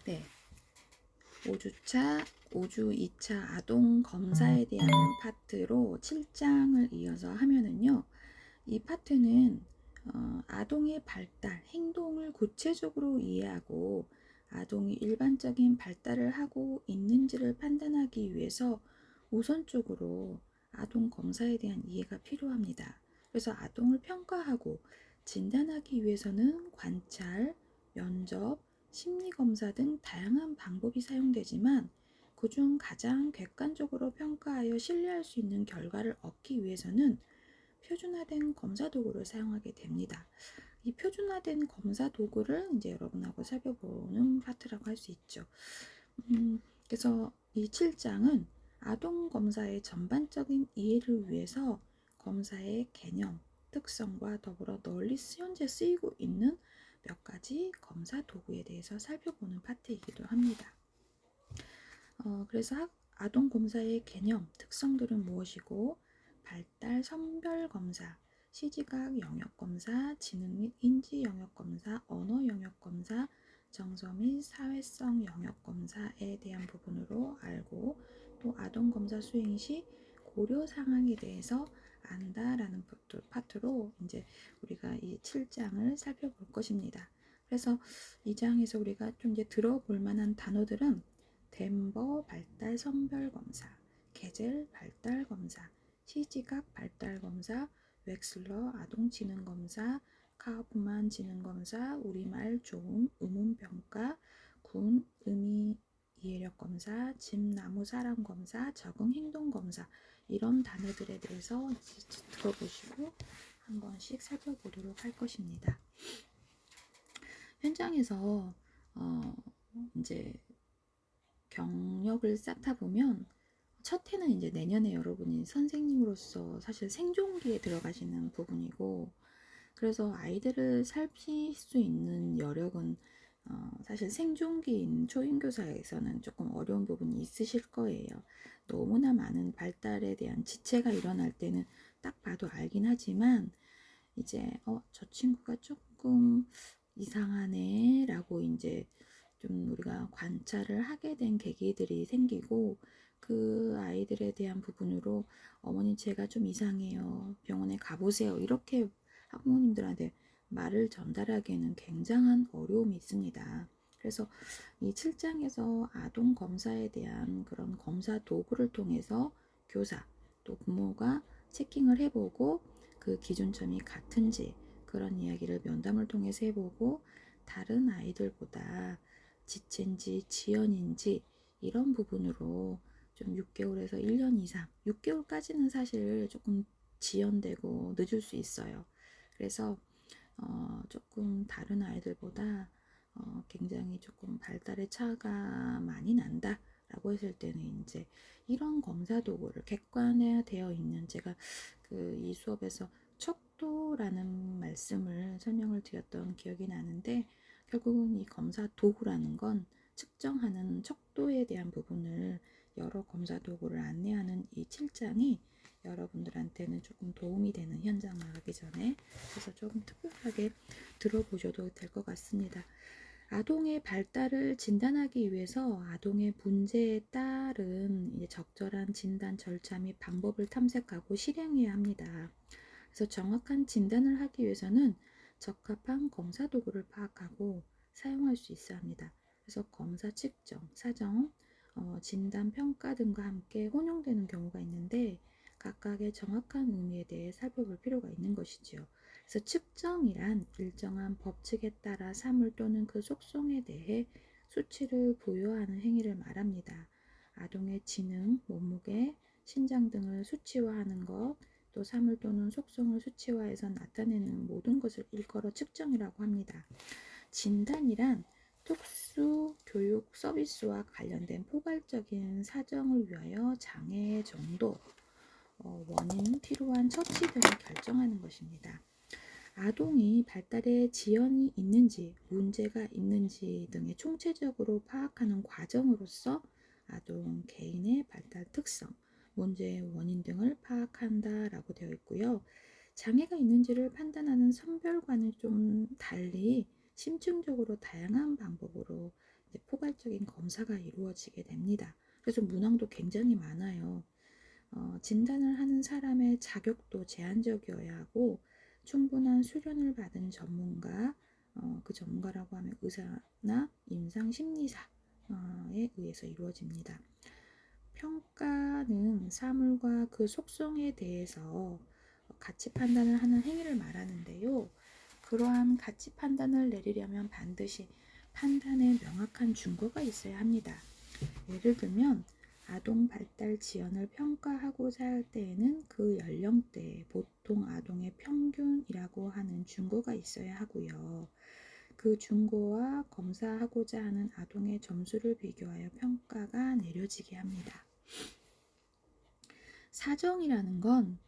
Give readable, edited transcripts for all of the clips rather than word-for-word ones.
네, 5주 2차 아동 검사에 대한 파트로 7장을 이어서 하면은요, 이 파트는 아동의 발달, 행동을 구체적으로 이해하고 아동이 일반적인 발달을 하고 있는지를 판단하기 위해서 우선적으로 아동 검사에 대한 이해가 필요합니다. 그래서 아동을 평가하고 진단하기 위해서는 관찰, 면접, 심리검사 등 다양한 방법이 사용되지만 그중 가장 객관적으로 평가하여 신뢰할 수 있는 결과를 얻기 위해서는 표준화된 검사 도구를 사용하게 됩니다. 이 표준화된 검사 도구를 이제 여러분하고 살펴보는 파트라고 할 수 있죠. 그래서 이 7장은 아동 검사의 전반적인 이해를 위해서 검사의 개념, 특성과 더불어 널리 현재 쓰이고 있는 몇 가지 검사 도구에 대해서 살펴보는 파트이기도 합니다. 그래서 아동 검사의 개념, 특성들은 무엇이고, 발달 선별 검사, 시지각 영역 검사, 지능 및 인지 영역 검사, 언어 영역 검사, 정서 및 사회성 영역 검사에 대한 부분으로 알고, 또 아동 검사 수행 시 고려 사항에 대해서 안다라는 파트로 이제 우리가 이 7장을 살펴볼 것입니다. 그래서 이 장에서 우리가 좀 이제 들어볼 만한 단어들은 덴버 발달 선별 검사, 게젤 발달 검사, 시지각 발달 검사, 웩슬러 아동 지능 검사, 카우프만 지능 검사, 우리말 조음 의문 평가, 군 의미 이해력 검사, 집 나무 사람 검사, 적응 행동 검사, 이런 단어들에 대해서 들어보시고 한 번씩 살펴보도록 할 것입니다. 현장에서 이제 경력을 쌓다 보면 첫 해는 이제 내년에 여러분이 선생님으로서 사실 생존기에 들어가시는 부분이고, 그래서 아이들을 살필 수 있는 여력은 사실 생존기인 초인교사에서는 조금 어려운 부분이 있으실 거예요. 너무나 많은 발달에 대한 지체가 일어날 때는 딱 봐도 알긴 하지만 이제 저 친구가 조금 이상하네 라고 이제 좀 우리가 관찰을 하게 된 계기들이 생기고, 그 아이들에 대한 부분으로 어머니 제가 좀 이상해요, 병원에 가보세요, 이렇게 학부모님들한테 말을 전달하기에는 굉장한 어려움이 있습니다. 그래서 이 7장에서 아동 검사에 대한 그런 검사 도구를 통해서 교사 또 부모가 체킹을 해보고 그 기준점이 같은지 그런 이야기를 면담을 통해서 해보고, 다른 아이들보다 지체인지 지연인지 이런 부분으로 좀 6개월에서 1년 이상, 6개월까지는 사실 조금 지연되고 늦을 수 있어요. 그래서 조금 다른 아이들보다 굉장히 조금 발달의 차가 많이 난다 라고 했을 때는 이제 이런 검사 도구를 객관화되어 있는, 제가 그 이 수업에서 척도라는 말씀을 설명을 드렸던 기억이 나는데, 결국은 이 검사 도구라는 건 측정하는 척도에 대한 부분을 여러 검사 도구를 안내하는 이 7장이 여러분들한테는 조금 도움이 되는, 현장 나가기 전에. 그래서 조금 특별하게 들어보셔도 될 것 같습니다. 아동의 발달을 진단하기 위해서 아동의 문제에 따른 이제 적절한 진단 절차 및 방법을 탐색하고 실행해야 합니다. 그래서 정확한 진단을 하기 위해서는 적합한 검사 도구를 파악하고 사용할 수 있어야 합니다. 그래서 검사 측정, 사정, 진단, 평가 등과 함께 혼용되는 경우가 있는데 각각의 정확한 의미에 대해 살펴볼 필요가 있는 것이지요. 그래서 측정이란 일정한 법칙에 따라 사물 또는 그 속성에 대해 수치를 부여하는 행위를 말합니다. 아동의 지능, 몸무게, 신장 등을 수치화하는 것, 또 사물 또는 속성을 수치화해서 나타내는 모든 것을 일컬어 측정이라고 합니다. 진단이란 특수 교육 서비스와 관련된 포괄적인 사정을 위하여 장애의 정도, 원인, 필요한 처치 등을 결정하는 것입니다. 아동이 발달에 지연이 있는지 문제가 있는지 등의 총체적으로 파악하는 과정으로서 아동 개인의 발달 특성, 문제의 원인 등을 파악한다라고 되어 있고요. 장애가 있는지를 판단하는 선별과는 좀 달리 심층적으로 다양한 방법으로 포괄 포괄적인 검사가 이루어지게 됩니다. 그래서 문항도 굉장히 많아요. 진단을 하는 사람의 자격도 제한적이어야 하고 충분한 수련을 받은 전문가, 그 전문가라고 하면 의사나 임상심리사에 의해서 이루어집니다. 평가는 사물과 그 속성에 대해서 가치 판단을 하는 행위를 말하는데요. 그러한 가치 판단을 내리려면 반드시 판단에 명확한 준거가 있어야 합니다. 예를 들면 아동 발달 지연을 평가하고자 할 때에는 그 연령대 보통 아동의 평균이라고 하는 준거가 있어야 하고요. 그 준거와 검사하고자 하는 아동의 점수를 비교하여 평가가 내려지게 합니다. 사정이라는 건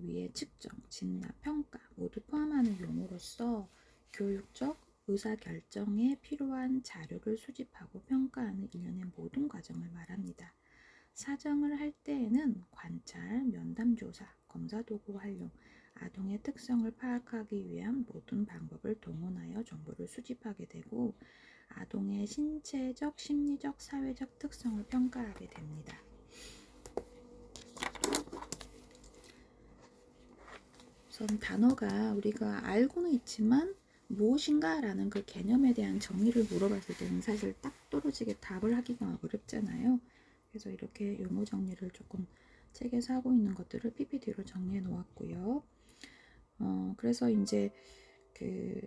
위의 측정, 진단, 평가 모두 포함하는 용어로서 교육적 의사결정에 필요한 자료를 수집하고 평가하는 일련의 모든 과정을 말합니다. 사정을 할 때에는 관찰, 면담조사, 검사도구 활용, 아동의 특성을 파악하기 위한 모든 방법을 동원하여 정보를 수집하게 되고 아동의 신체적, 심리적, 사회적 특성을 평가하게 됩니다. 우선 단어가 우리가 알고는 있지만 무엇인가 라는 그 개념에 대한 정의를 물어봤을 때는 사실 딱 떨어지게 답을 하기가 어렵잖아요. 그래서 이렇게 용어 정리를 조금 책에서 하고 있는 것들을 PPT로 정리해 놓았고요. 그래서 이제 그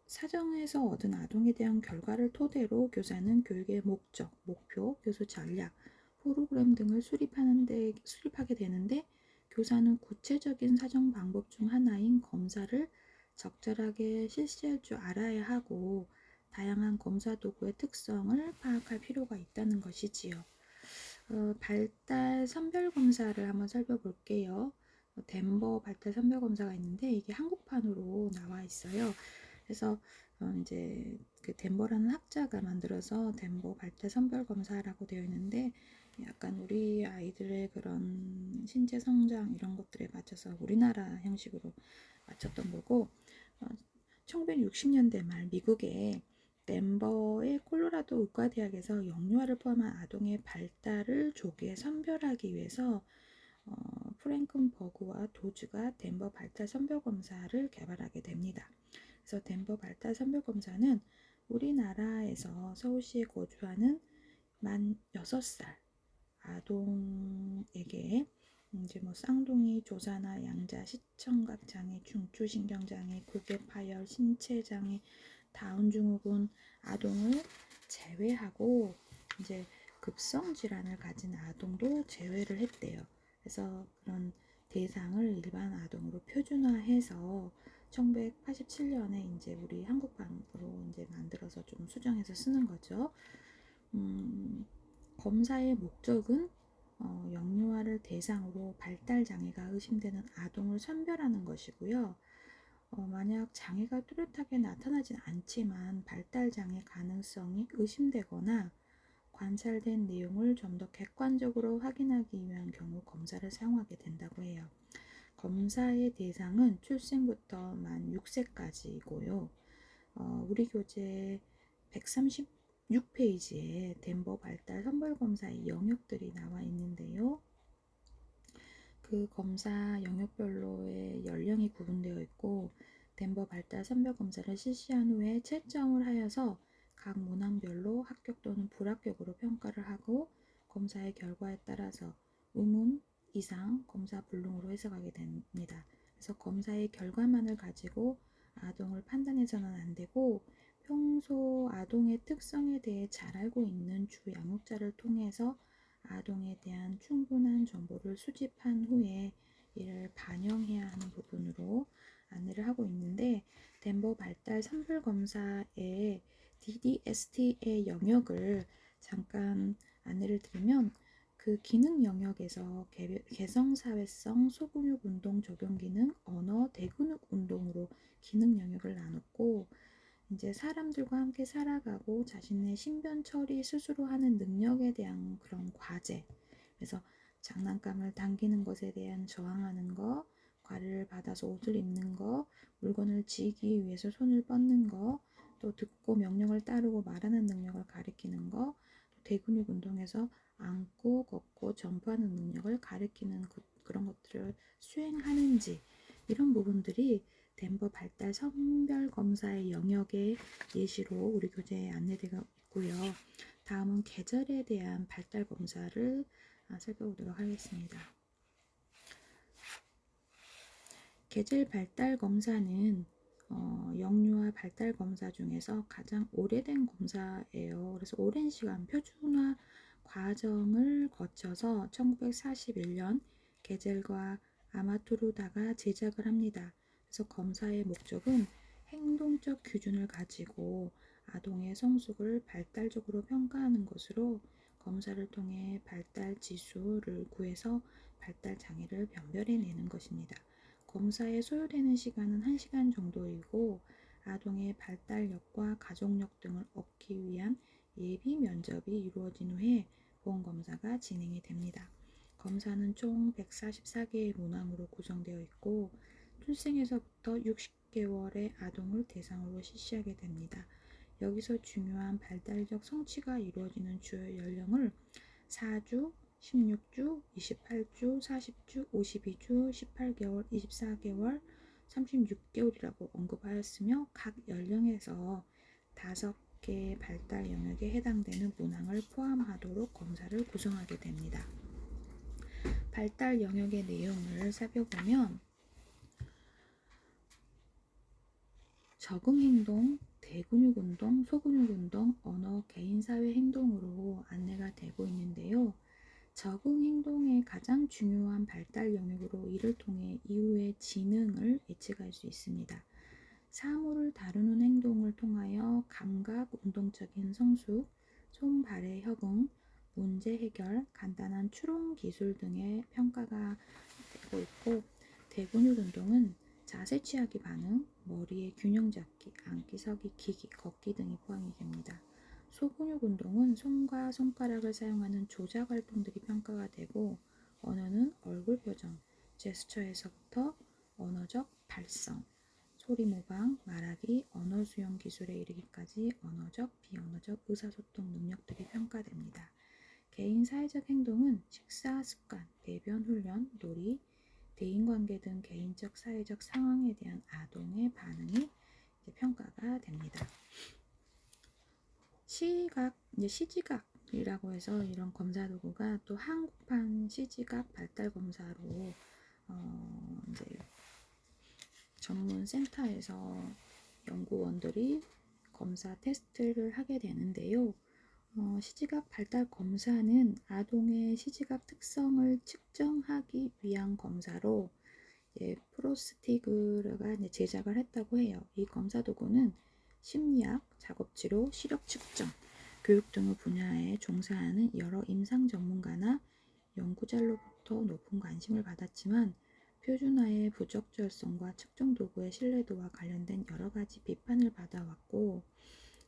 사정에서 얻은 아동에 대한 결과를 토대로 교사는 교육의 목적, 목표, 교수 전략, 프로그램 등을 수립하게 되는데 교사는 구체적인 사정 방법 중 하나인 검사를 적절하게 실시할 줄 알아야 하고 다양한 검사 도구의 특성을 파악할 필요가 있다는 것이지요. 발달 선별 검사를 한번 살펴볼게요. 덴버 발달 선별 검사가 있는데 이게 한국판으로 나와 있어요. 그래서 이제 그 덴버라는 학자가 만들어서 덴버 발달 선별 검사라고 되어 있는데 약간 우리 아이들의 그런 신체 성장 이런 것들에 맞춰서 우리나라 형식으로 맞췄던 거고 1960년대 말 미국의 덴버의 콜로라도 의과대학에서 영유아를 포함한 아동의 발달을 조기에 선별하기 위해서 프랭큰버그와 도주가 덴버 발달 선별 검사를 개발하게 됩니다. 그래서 덴버 발달 선별 검사는 우리나라에서 서울시에 거주하는 만 6살 아동에게 이제 뭐 쌍둥이, 조사나 양자, 시청각 장애, 중추신경 장애, 고개 파열, 신체 장애, 다운 증후군 아동을 제외하고 이제 급성 질환을 가진 아동도 제외를 했대요. 그래서 그런 대상을 일반 아동으로 표준화해서 1987년에 이제 우리 한국판으로 이제 만들어서 좀 수정해서 쓰는 거죠. 검사의 목적은 영유아를 대상으로 발달 장애가 의심되는 아동을 선별하는 것이고요. 만약 장애가 뚜렷하게 나타나진 않지만 발달 장애 가능성이 의심되거나 관찰된 내용을 좀 더 객관적으로 확인하기 위한 경우 검사를 사용하게 된다고 해요. 검사의 대상은 출생부터 만 6세까지이고요. 우리 교재 136페이지에 덴버 발달 선별 검사의 영역들이 나와 있는데요. 그 검사 영역별로의 연령이 구분되어 있고 덴버 발달 선별 검사를 실시한 후에 채점을 하여서 각 문항별로 합격 또는 불합격으로 평가를 하고 검사의 결과에 따라서 의문, 이상, 검사 불능으로 해석하게 됩니다. 그래서 검사의 결과만을 가지고 아동을 판단해서는 안 되고 평소 아동의 특성에 대해 잘 알고 있는 주 양육자를 통해서 아동에 대한 충분한 정보를 수집한 후에 이를 반영해야 하는 부분으로 안내를 하고 있는데 덴버 발달 선별 검사의 DDST의 영역을 잠깐 안내를 드리면 그 기능 영역에서 개성사회성, 소근육 운동 적용 기능, 언어, 대근육 운동으로 기능 영역을 나눴고 이제 사람들과 함께 살아가고 자신의 신변 처리 스스로 하는 능력에 대한 그런 과제. 그래서 장난감을 당기는 것에 대한 저항하는 거, 과일을 받아서 옷을 입는 거, 물건을 지기 위해서 손을 뻗는 거, 또 듣고 명령을 따르고 말하는 능력을 가리키는 거, 대근육 운동에서 앉고 걷고 점프하는 능력을 가리키는 그런 것들을 수행하는지, 이런 부분들이 덴버 발달 선별 검사의 영역의 예시로 우리 교재에 안내되어 있고요. 다음은 계절에 대한 발달 검사를 살펴보도록 하겠습니다. 계절 발달 검사는 영유아 발달 검사 중에서 가장 오래된 검사예요. 그래서 오랜 시간 표준화 과정을 거쳐서 1941년 게젤과 아마투르다가 제작을 합니다. 그래서 검사의 목적은 행동적 기준을 가지고 아동의 성숙을 발달적으로 평가하는 것으로 검사를 통해 발달 지수를 구해서 발달 장애를 변별해내는 것입니다. 검사에 소요되는 시간은 1시간 정도이고 아동의 발달력과 가족력 등을 얻기 위한 예비 면접이 이루어진 후에 보험검사가 진행이 됩니다. 검사는 총 144개의 문항으로 구성되어 있고 출생에서부터 60개월의 아동을 대상으로 실시하게 됩니다. 여기서 중요한 발달적 성취가 이루어지는 주요 연령을 4주, 16주, 28주, 40주, 52주, 18개월, 24개월, 36개월이라고 언급하였으며 각 연령에서 5개의 발달 영역에 해당되는 문항을 포함하도록 검사를 구성하게 됩니다. 발달 영역의 내용을 살펴보면 적응행동, 대근육운동, 소근육운동, 언어, 개인사회 행동으로 안내가 되고 있는데요. 적응행동의 가장 중요한 발달 영역으로 이를 통해 이후의 지능을 예측할 수 있습니다. 사물을 다루는 행동을 통하여 감각, 운동적인 성숙, 손, 발의 협응, 문제 해결, 간단한 추론 기술 등의 평가가 되고 있고 대근육 운동은 자세 취하기 반응, 머리의 균형 잡기, 앉기, 서기, 기기, 걷기 등이 포함이 됩니다. 소근육 운동은 손과 손가락을 사용하는 조작 활동들이 평가가 되고 언어는 얼굴 표정, 제스처에서부터 언어적 발성, 소리 모방, 말하기, 언어 수용 기술에 이르기까지 언어적, 비언어적 의사소통 능력들이 평가됩니다. 개인 사회적 행동은 식사 습관, 배변 훈련, 놀이, 대인관계 등 개인적 사회적 상황에 대한 아동의 반응이 평가가 됩니다. 시지각이라고 해서 이런 검사 도구가 또 한국판 시지각 발달 검사로 이제 전문 센터에서 연구원들이 검사 테스트를 하게 되는데요. 시지각 발달 검사는 아동의 시지각 특성을 측정하기 위한 검사로 프로스티그가 제작을 했다고 해요. 이 검사 도구는 심리학, 작업치료, 시력 측정, 교육 등의 분야에 종사하는 여러 임상 전문가나 연구자로부터 높은 관심을 받았지만 표준화의 부적절성과 측정 도구의 신뢰도와 관련된 여러 가지 비판을 받아왔고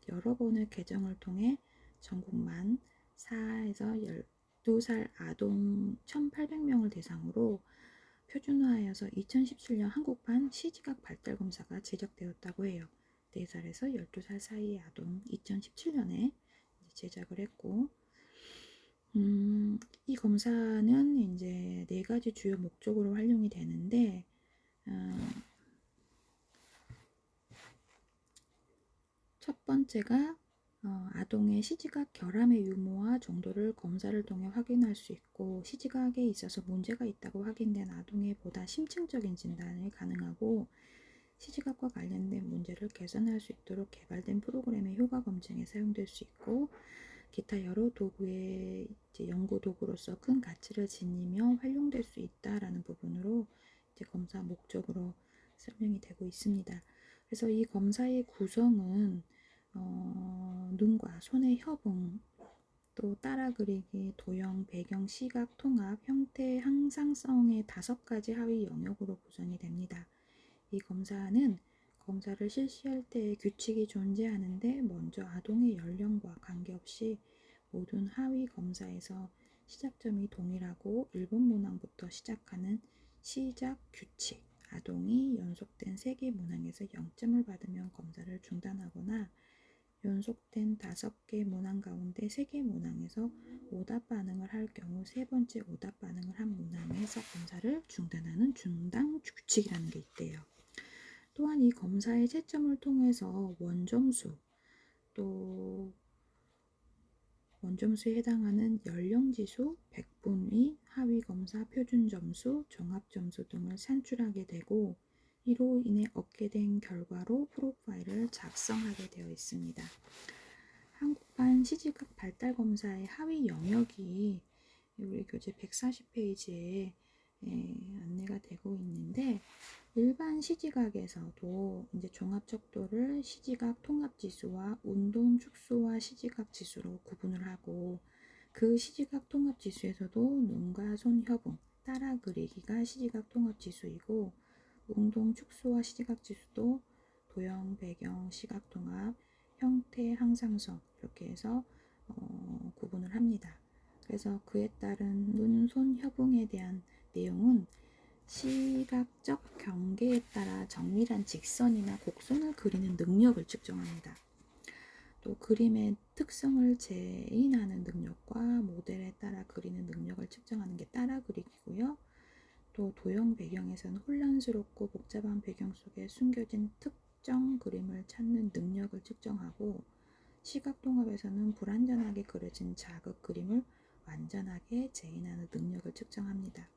여러 번의 개정을 통해 전국 만 4에서 12살 아동 1,800명을 대상으로 표준화하여서 2017년 한국판 시지각 발달 검사가 제작되었다고 해요. 4살에서 12살 사이의 아동 2017년에 제작을 했고 이 검사는 이제 4가지 주요 목적으로 활용이 되는데 첫 번째가 아동의 시지각 결함의 유무와 정도를 검사를 통해 확인할 수 있고 시지각에 있어서 문제가 있다고 확인된 아동의 보다 심층적인 진단이 가능하고 시지각과 관련된 문제를 개선할 수 있도록 개발된 프로그램의 효과 검증에 사용될 수 있고 기타 여러 도구의 연구 도구로서 큰 가치를 지니며 활용될 수 있다라는 부분으로 검사 목적으로 설명이 되고 있습니다. 그래서 이 검사의 구성은 눈과 손의 협응, 또 따라 그리기, 도형, 배경, 시각, 통합, 형태, 항상성의 5가지 하위 영역으로 구성이 됩니다. 이 검사는 검사를 실시할 때의 규칙이 존재하는데 먼저 아동의 연령과 관계없이 모든 하위 검사에서 시작점이 동일하고 1번 문항부터 시작하는 시작 규칙, 아동이 연속된 3개 문항에서 0점을 받으면 검사를 중단하거나 연속된 5개 문항 가운데 3개 문항에서 오답 반응을 할 경우 세 번째 오답 반응을 한 문항에서 검사를 중단하는 중단 규칙이라는 게 있대요. 또한 이 검사의 채점을 통해서 원점수, 또 원점수에 해당하는 연령지수, 백분위, 하위검사 표준점수, 종합점수 등을 산출하게 되고 이로 인해 얻게 된 결과로 프로파일을 작성하게 되어 있습니다. 한국판 시지각 발달검사의 하위 영역이 우리 교재 140페이지에 안내가 되고 있는데 일반 시지각에서도 이제 종합척도를 시지각 통합지수와 운동 축소와 시지각 지수로 구분을 하고 그 시지각 통합지수에서도 눈과 손 협응, 따라 그리기가 시지각 통합지수이고 운동 축소와 시지각 지수도 도형, 배경, 시각 통합, 형태, 항상성 이렇게 해서 구분을 합니다. 그래서 그에 따른 눈, 손 협응에 대한 내용은 시각적 경계에 따라 정밀한 직선이나 곡선을 그리는 능력을 측정합니다. 또 그림의 특성을 재인하는 능력과 모델에 따라 그리는 능력을 측정하는 게 따라 그리기고요. 또 도형 배경에서는 혼란스럽고 복잡한 배경 속에 숨겨진 특정 그림을 찾는 능력을 측정하고 시각 통합에서는 불완전하게 그려진 자극 그림을 완전하게 재인하는 능력을 측정합니다.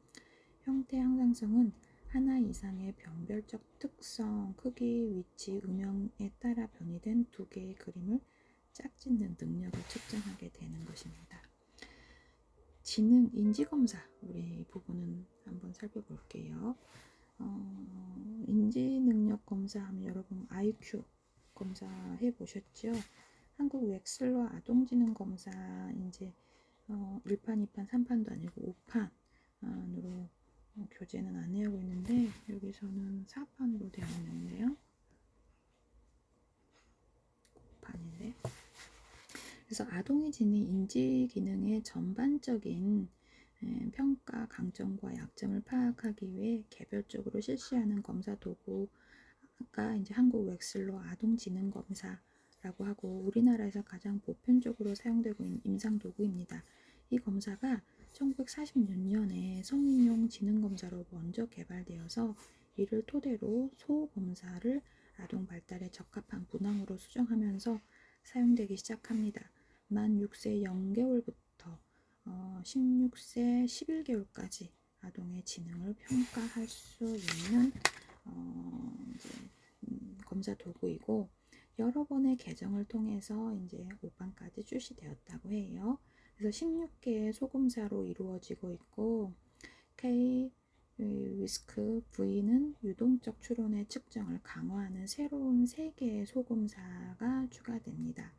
형태 항상성은 하나 이상의 변별적 특성, 크기, 위치, 음영에 따라 변이된 두 개의 그림을 짝짓는 능력을 측정하게 되는 것입니다. 지능 인지검사 우리 부분은 한번 살펴볼게요. 인지능력 검사하면 여러분 IQ 검사해 보셨죠? 한국 웩슬러 아동지능검사 이제 1판, 2판, 3판도 아니고 5판으로 교재는 안내하고 있는데 여기서는 4판으로 되어 있네요. 5판인데 그래서 아동이 지닌 인지 기능의 전반적인 평가 강점과 약점을 파악하기 위해 개별적으로 실시하는 검사 도구가 이제 한국 웩슬러 아동지능 검사라고 하고 우리나라에서 가장 보편적으로 사용되고 있는 임상 도구입니다. 이 검사가 1946년에 성인용 지능검사로 먼저 개발되어서 이를 토대로 소검사를 아동 발달에 적합한 문항으로 수정하면서 사용되기 시작합니다. 만 6세 0개월부터 16세 11개월까지 아동의 지능을 평가할 수 있는 이제 검사 도구이고 여러 번의 개정을 통해서 이제 5판까지 출시되었다고 해요. 그래서 16개의 소검사로 이루어지고 있고 K, 위스크, V는 유동적 추론의 측정을 강화하는 새로운 3개의 소검사가 추가됩니다.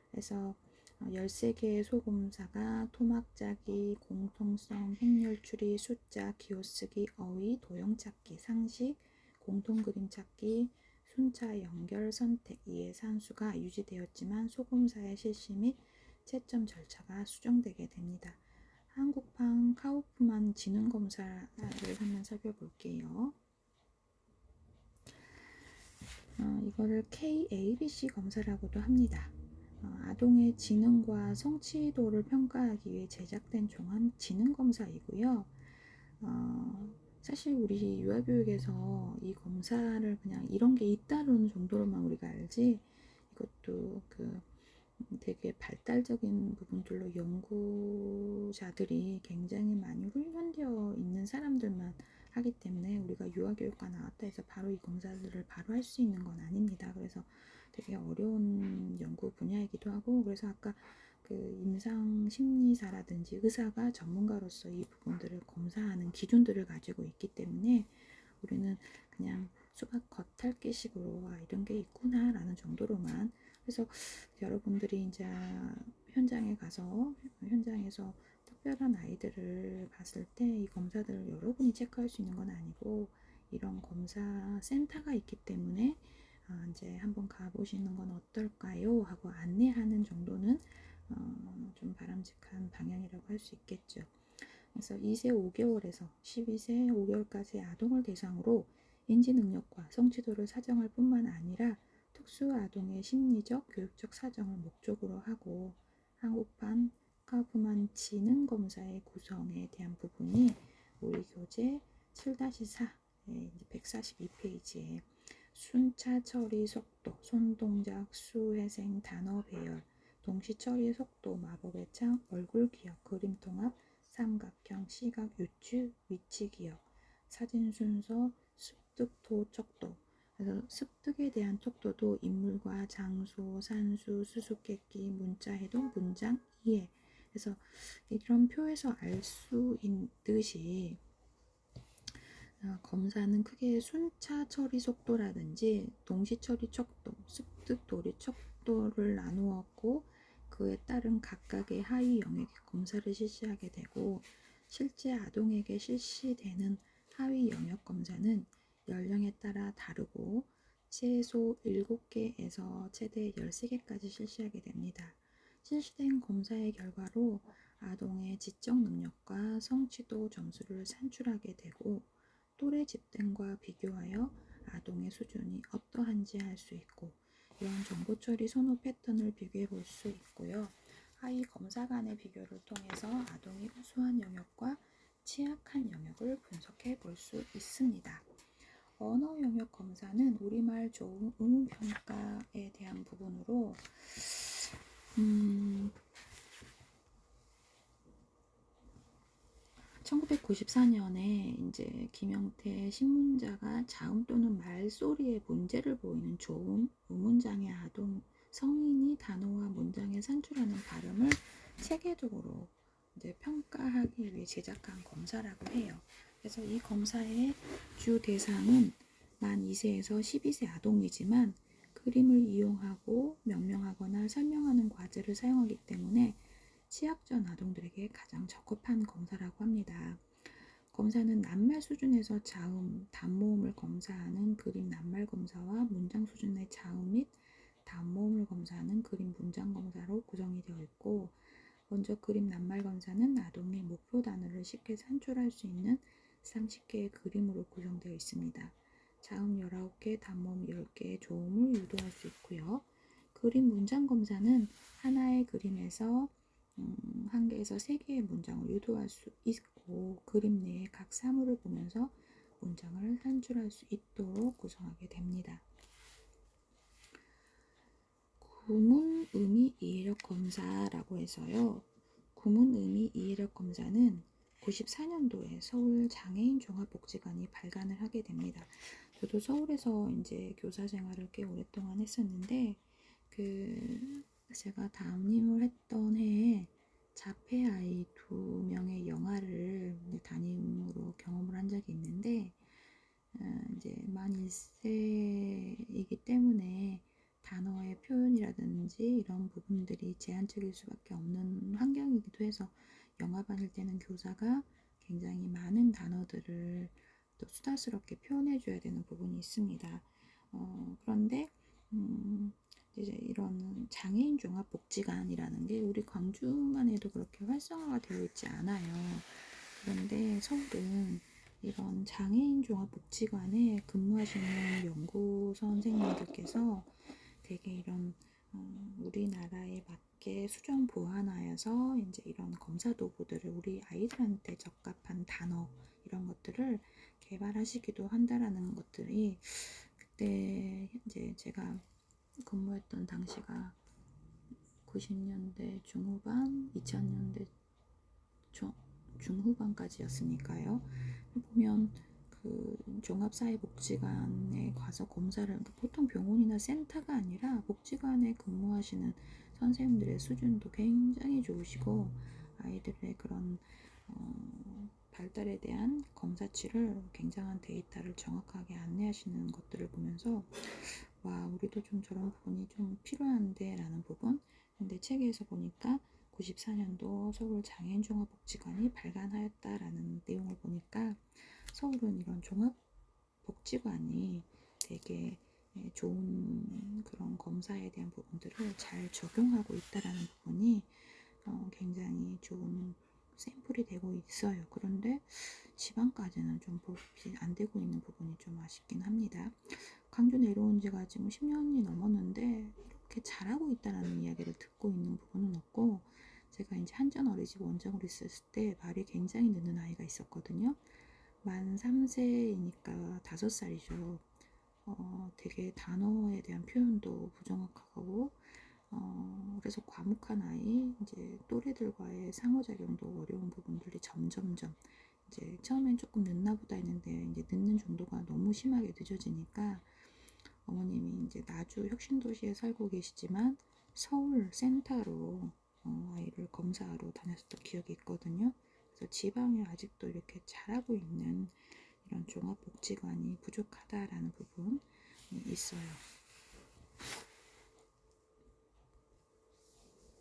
그래서 13개의 소검사가 토막 짜기, 공통성, 행렬 추리, 숫자, 기호쓰기, 어휘, 도형 찾기, 상식, 공통 그림 찾기, 순차 연결, 선택, 이해, 산수가 유지되었지만 소검사의 실시 및 채점 절차가 수정되게 됩니다. 한국판 카우프만 지능검사를 한번 살펴볼게요. 이거를 KABC 검사라고도 합니다. 아동의 지능과 성취도를 평가하기 위해 제작된 종합 지능검사이고요. 사실 우리 유아교육에서 이 검사를 그냥 이런 게 있다는 정도로만 우리가 알지 이것도 되게 발달적인 부분들로 연구자들이 굉장히 많이 훈련되어 있는 사람들만 하기 때문에 우리가 유아교육과 나왔다 해서 바로 이 검사들을 바로 할 수 있는 건 아닙니다. 그래서 되게 어려운 연구 분야이기도 하고 그래서 아까 임상심리사라든지 의사가 전문가로서 이 부분들을 검사하는 기준들을 가지고 있기 때문에 우리는 그냥 수학 겉핥기식으로 이런 게 있구나 라는 정도로만 그래서 여러분들이 이제 현장에서 특별한 아이들을 봤을 때 이 검사들을 여러분이 체크할 수 있는 건 아니고 이런 검사 센터가 있기 때문에 이제 한번 가보시는 건 어떨까요? 하고 안내하는 정도는 좀 바람직한 방향이라고 할 수 있겠죠. 그래서 2세 5개월에서 12세 5개월까지 아동을 대상으로 인지 능력과 성취도를 사정할 뿐만 아니라 백수 아동의 심리적, 교육적 사정을 목적으로 하고 한국판 카우프만 지능 검사의 구성에 대한 부분이 우리 교재 7-4 142페이지에 순차 처리 속도, 손동작, 수회생, 단어 배열, 동시 처리 속도, 마법의 창, 얼굴 기억, 그림 통합, 삼각형, 시각 유추, 위치 기억, 사진 순서, 습득 도척도. 그래서 습득에 대한 척도도 인물과 장소, 산수, 수수께끼, 문자 해동, 문장 이해. 그래서 이런 표에서 알 수 있듯이 검사는 크게 순차 처리 속도라든지 동시 처리 척도, 습득 도리 척도를 나누었고 그에 따른 각각의 하위 영역의 검사를 실시하게 되고 실제 아동에게 실시되는 하위 영역 검사는 연령에 따라 다르고 최소 7개에서 최대 13개까지 실시하게 됩니다. 실시된 검사의 결과로 아동의 지적 능력과 성취도 점수를 산출하게 되고 또래 집단과 비교하여 아동의 수준이 어떠한지 알 수 있고 이런 정보 처리 선호 패턴을 비교해 볼 수 있고요. 하위 검사 간의 비교를 통해서 아동이 우수한 영역과 취약한 영역을 분석해 볼 수 있습니다. 언어 영역 검사는 우리말 좋은 의무평가에 대한 부분으로 1994년에 이제 김영태 신문자가 자음 또는 말소리에 문제를 보이는 조음, 의문장애 아동 성인이 단어와 문장에 산출하는 발음을 체계적으로 이제 평가하기 위해 제작한 검사라고 해요. 그래서 이 검사의 주 대상은 만 2세에서 12세 아동이지만 그림을 이용하고 명명하거나 설명하는 과제를 사용하기 때문에 취약전 아동들에게 가장 적합한 검사라고 합니다. 검사는 낱말 수준에서 자음, 단모음을 검사하는 그림 낱말 검사와 문장 수준의 자음 및 단모음을 검사하는 그림 문장 검사로 구성이 되어 있고 먼저 그림 낱말 검사는 아동이 목표 단어를 쉽게 산출할 수 있는 30개의 그림으로 구성되어 있습니다. 자음 19개, 단모음 10개의 조음을 유도할 수 있고요. 그림 문장 검사는 하나의 그림에서 1개에서 3개의 문장을 유도할 수 있고 그림 내의 각 사물을 보면서 문장을 산출할 수 있도록 구성하게 됩니다. 구문 의미 이해력 검사라고 해서요. 구문 의미 이해력 검사는 94년도에 서울 장애인 종합복지관이 발간을 하게 됩니다. 저도 서울에서 이제 교사 생활을 꽤 오랫동안 했었는데 제가 담임을 했던 해에 자폐 아이 2명의 영아를 담임으로 경험을 한 적이 있는데 이제 만 1세이기 때문에 단어의 표현이라든지 이런 부분들이 제한적일 수밖에 없는 환경이기도 해서 영아반일 때는 교사가 굉장히 많은 단어들을 또 수다스럽게 표현해줘야 되는 부분이 있습니다. 그런데 이제 이런 장애인 종합복지관이라는 게 우리 광주만 해도 그렇게 활성화가 되어 있지 않아요. 그런데 서울은 이런 장애인 종합복지관에 근무하시는 연구 선생님들께서 되게 이런 우리나라에 맞게 수정 보완하여서 이제 이런 검사 도구들을 우리 아이들한테 적합한 단어 이런 것들을 개발하시기도 한다라는 것들이 그때 이제 제가 근무했던 당시가 90년대 중후반, 2000년대 중후반까지였으니까요. 보면 그 종합사회복지관에 가서 검사를 보통 병원이나 센터가 아니라 복지관에 근무하시는 선생님들의 수준도 굉장히 좋으시고 아이들의 그런 발달에 대한 검사치를 굉장한 데이터를 정확하게 안내하시는 것들을 보면서 와 우리도 좀 저런 부분이 좀 필요한데 라는 부분. 근데 책에서 보니까 94년도 서울 장애인 종합복지관이 발간하였다라는 내용을 보니까 서울은 이런 종합복지관이 되게 좋은 그런 검사에 대한 부분들을 잘 적용하고 있다라는 부분이 굉장히 좋은 샘플이 되고 있어요. 그런데 지방까지는 좀 보급이 안 되고 있는 부분이 좀 아쉽긴 합니다. 광주 내려온 지가 지금 10년이 넘었는데 이렇게 잘하고 있다라는 이야기를 듣고 있는 부분은 없고, 제가 이제 한전 어린이집 원장으로 있었을 때 말이 굉장히 늦는 아이가 있었거든요. 만 3세이니까 5살이죠. 되게 단어에 대한 표현도 부정확하고, 그래서 과묵한 아이, 이제 또래들과의 상호작용도 어려운 부분들이 점점점 이제 처음엔 조금 늦나 보다 했는데 이제 늦는 정도가 너무 심하게 늦어지니까 어머님이 이제 나주 혁신도시에 살고 계시지만 서울 센터로 아이를 검사하러 다녔었던 기억이 있거든요. 그래서 지방에 아직도 이렇게 잘하고 있는 이런 종합복지관이 부족하다라는 부분이 있어요.